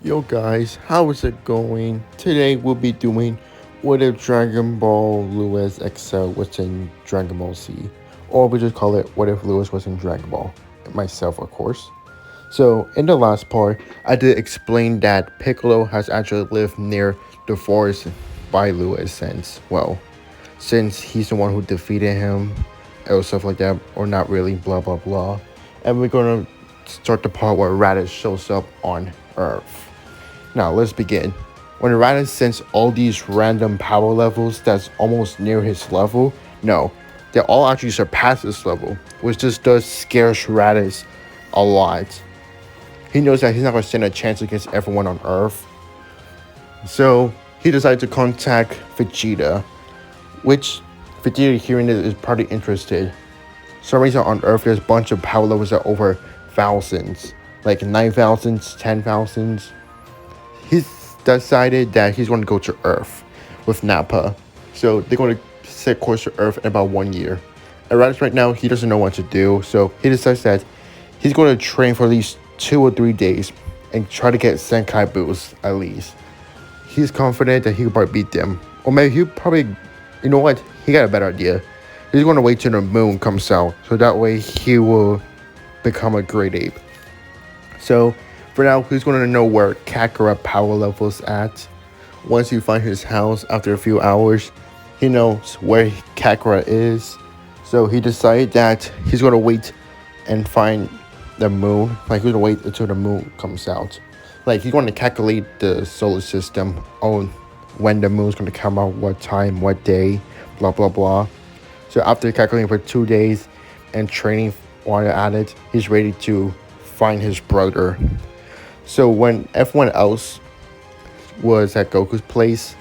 Yo guys, how is it going? Today we'll be doing what if Dragon Ball Lewis XL was in Dragon Ball Z. Or we just call it what if Lewis was in Dragon Ball. Myself, of course. So, in the last part, I did explain that Piccolo has actually lived near the forest by Lewis since he's the one who defeated him, or stuff like that, or not really, blah blah blah. And we're gonna start the part where Raditz shows up on Earth. Now, let's begin. When Raditz sends all these random power levels that's almost near his level, no, they all actually surpass this level, which just does scare Raditz a lot. He knows that he's not going to stand a chance against everyone on Earth. So, he decided to contact Vegeta, which Vegeta hearing it is probably interested. For some reason on Earth, there's a bunch of power levels that are over thousands, like 9,000s, 10,000s. He's decided that he's going to go to Earth with Nappa. So they're going to set course to Earth in about 1 year. And right now, he doesn't know what to do. So he decides that he's going to train for at least 2 or 3 days and try to get Senkai boosts at least. He's confident that he could probably beat them. Or maybe he'll probably, you know what? He got a better idea. He's going to wait till the moon comes out. So that way he will become a great ape. So for now, he's going to know where Kakarot power level's at. Once you find his house after a few hours, he knows where Kakarot is. So he decided that he's going to wait and find the moon. Like, he's going to wait until the moon comes out. Like, he's going to calculate the solar system on when the moon's going to come out, what time, what day, blah, blah, blah. So after calculating for 2 days and training while at it, he's ready to find his brother. So when everyone else was at Goku's place,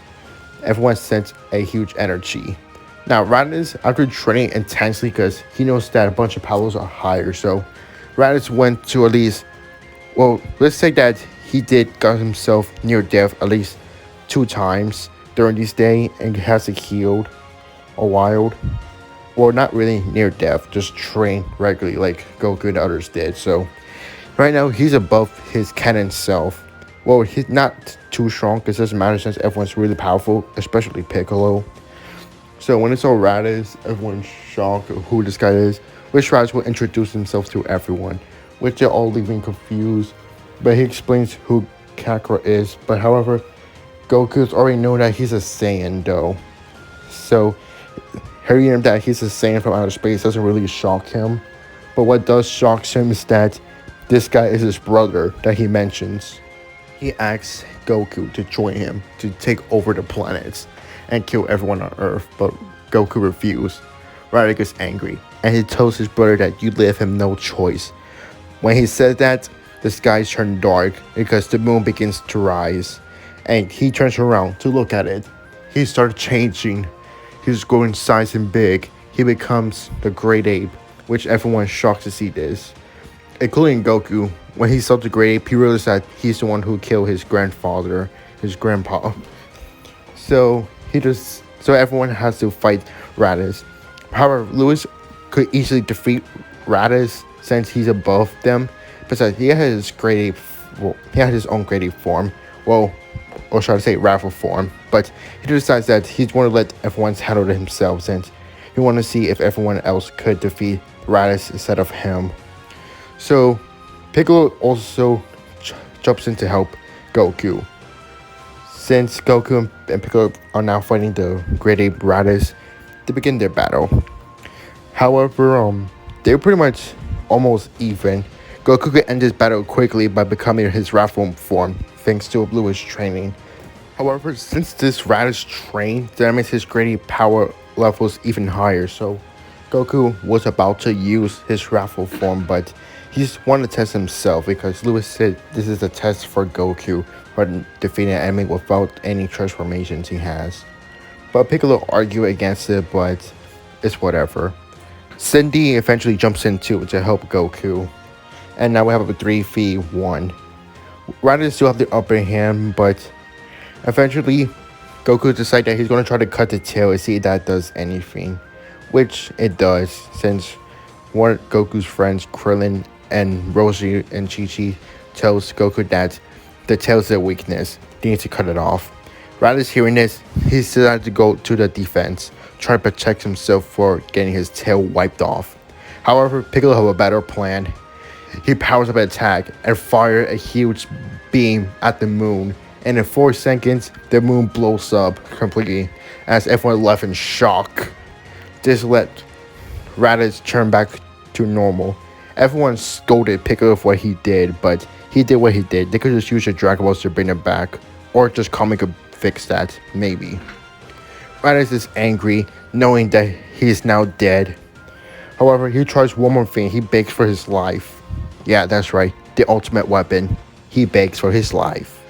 everyone sensed a huge energy. Now, Raditz, after training intensely, because he knows that a bunch of powers are higher, so Raditz went to at least, well, let's say that he did got himself near death at least 2 times during this day and has it healed a while. Well, not really near death, just train regularly like Goku and others did. So right now, he's above his canon self. Well, he's not too strong because it doesn't matter since everyone's really powerful, especially Piccolo. So when it's all Raditz, everyone's shocked who this guy is, which Raditz will introduce himself to everyone, which they're all leaving confused. But he explains who Kakarot is. But however, Goku's already know that he's a Saiyan though. So hearing that he's a Saiyan from outer space doesn't really shock him. But what does shock him is that this guy is his brother that he mentions. He asks Goku to join him to take over the planets and kill everyone on Earth, but Goku refused. Raditz gets angry, and he tells his brother that you leave him no choice. When he says that, the skies turn dark because the moon begins to rise, and he turns around to look at it. He starts changing. He's growing size and big. He becomes the Great Ape, which everyone's shocked to see this, including Goku. When he saw the Great Ape, he realized that he's the one who killed his grandfather, his grandpa. So everyone has to fight Raditz. However, Lewis could easily defeat Raditz since he's above them. Besides, he has his Great Ape. Well, he has his own Great Ape form. Well, or should I say Raffle form? But he decides that he's going to let everyone handle it himself since he wants to see if everyone else could defeat Raditz instead of him. So Piccolo also jumps in to help Goku. Since Goku and Piccolo are now fighting the Great Ape Raditz, they begin their battle. However, they're pretty much almost even. Goku could end this battle quickly by becoming his Raffle form, thanks to Blue's training. However, since this Raditz trained, that makes his Great Ape power levels even higher, so Goku was about to use his Raffle form, but he just wanted to test himself because Lewis said this is a test for Goku for defeating an enemy without any transformations he has. But Piccolo argued against it, but it's whatever. Cindy eventually jumps in too to help Goku. And now we have a 3v1. Raditz still have the upper hand, but eventually Goku decides that he's going to try to cut the tail and see if that does anything. Which it does, since one of Goku's friends, Krillin and Roshi and Chi-Chi, tells Goku that the tail's their weakness. They need to cut it off. Raditz hearing this, he decided to go to the defense, try to protect himself for getting his tail wiped off. However, Piccolo had a better plan. He powers up an attack and fires a huge beam at the moon, and in 4 seconds, the moon blows up completely as everyone left in shock. This let Raditz turn back to normal. Everyone scolded Piccolo for what he did, but he did what he did. They could just use the Dragon Balls to bring it back, or just Kami could fix that, maybe. Raditz is angry, knowing that he is now dead. However, he tries one more thing. He begs for his life. Yeah, that's right. The ultimate weapon. He begs for his life.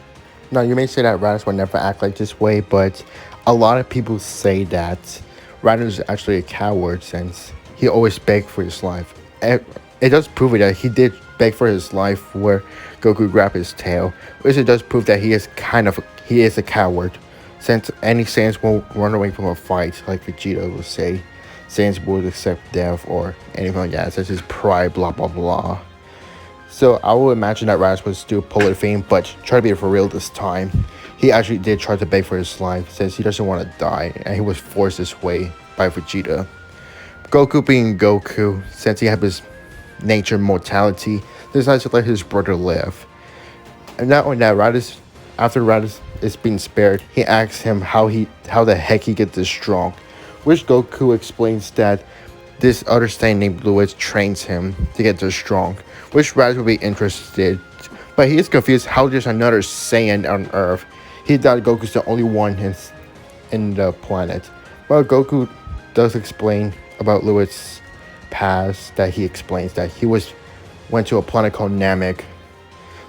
Now, you may say that Raditz would never act like this way, but a lot of people say that Raditz is actually a coward since he always begged for his life. It does prove it that he did beg for his life where Goku grabbed his tail, which it does prove that he is a coward, since any Saiyans won't run away from a fight like Vegeta would say. Saiyans would accept death or anything like that, such as pride, blah blah blah. So I would imagine that Raditz would still pull a thing, but try to be for real this time. He actually did try to beg for his life since he doesn't want to die, and he was forced this way by Vegeta. Goku being Goku, since he had his nature mortality, decides to let his brother live. And not only that, after Raditz is being spared, he asks him how the heck he gets this strong, which Goku explains that this other Saiyan named Lewis trains him to get this strong, which Raditz would be interested, but he is confused how there's another Saiyan on Earth. He thought Goku's the only one in the planet. But Goku does explain about Lewis' past, that he explains that he went to a planet called Namek.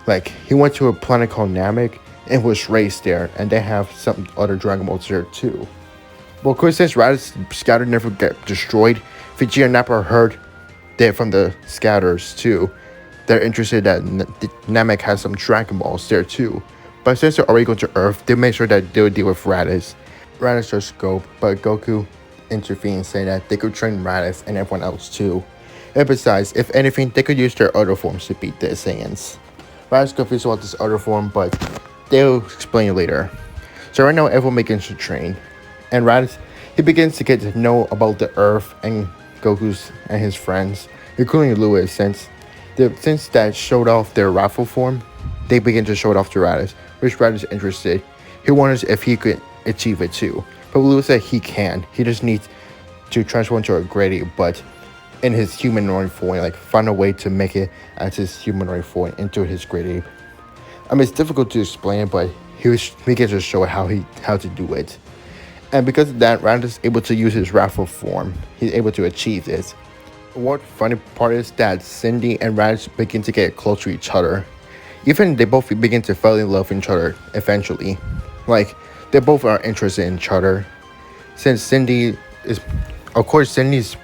Like, he went to a planet called Namek and was raised there, and they have some other Dragon Balls there too. Well, of course, since Raditz scatter never get destroyed, Vegeta and Nappa heard that from the scatters too. They're interested that Namek has some Dragon Balls there too. But since they're already going to Earth, they make sure that they would deal with Raditz. Raditz does go, but Goku intervenes, saying that they could train Raditz and everyone else too. And besides, if anything, they could use their other forms to beat the Saiyans. Raditz is confused about this other form, but they'll explain it later. So right now, everyone begins to train. And Raditz, he begins to get to know about the Earth and Goku's and his friends, including Lewis, since that showed off their raffle form, they begin to show it off to Raditz, which Raditz is interested. He wonders if he could achieve it too. But Lewis said he can. He just needs to transform into a Grady, but in his humanoid form, like find a way to make it as his humanoid form into his Grady. I mean, it's difficult to explain, but he gets to show how to do it. And because of that, Raditz is able to use his raffle form. He's able to achieve this. What funny part is that Cindy and Raditz begin to get close to each other. Even they both begin to fall in love with each other eventually. Like, they both are interested in each other. Since Cindy's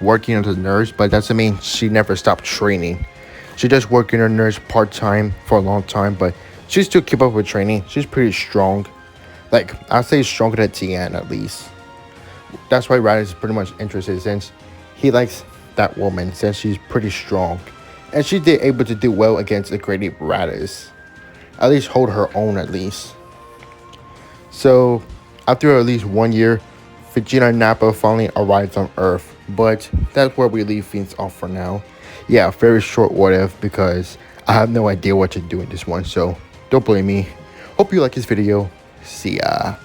working as a nurse, but that doesn't mean she never stopped training. She does work in her nurse part-time for a long time, but she still keep up with training. She's pretty strong. Like, I'd say stronger than Tien at least. That's why Raditz is pretty much interested, since he likes that woman, since she's pretty strong. And she did able to do well against the Grady Raditz. At least hold her own at least. So, after at least 1 year, Vegeta and Nappa finally arrives on Earth. But that's where we leave things off for now. Yeah, very short what if, because I have no idea what to do in this one, so don't blame me. Hope you like this video. See ya.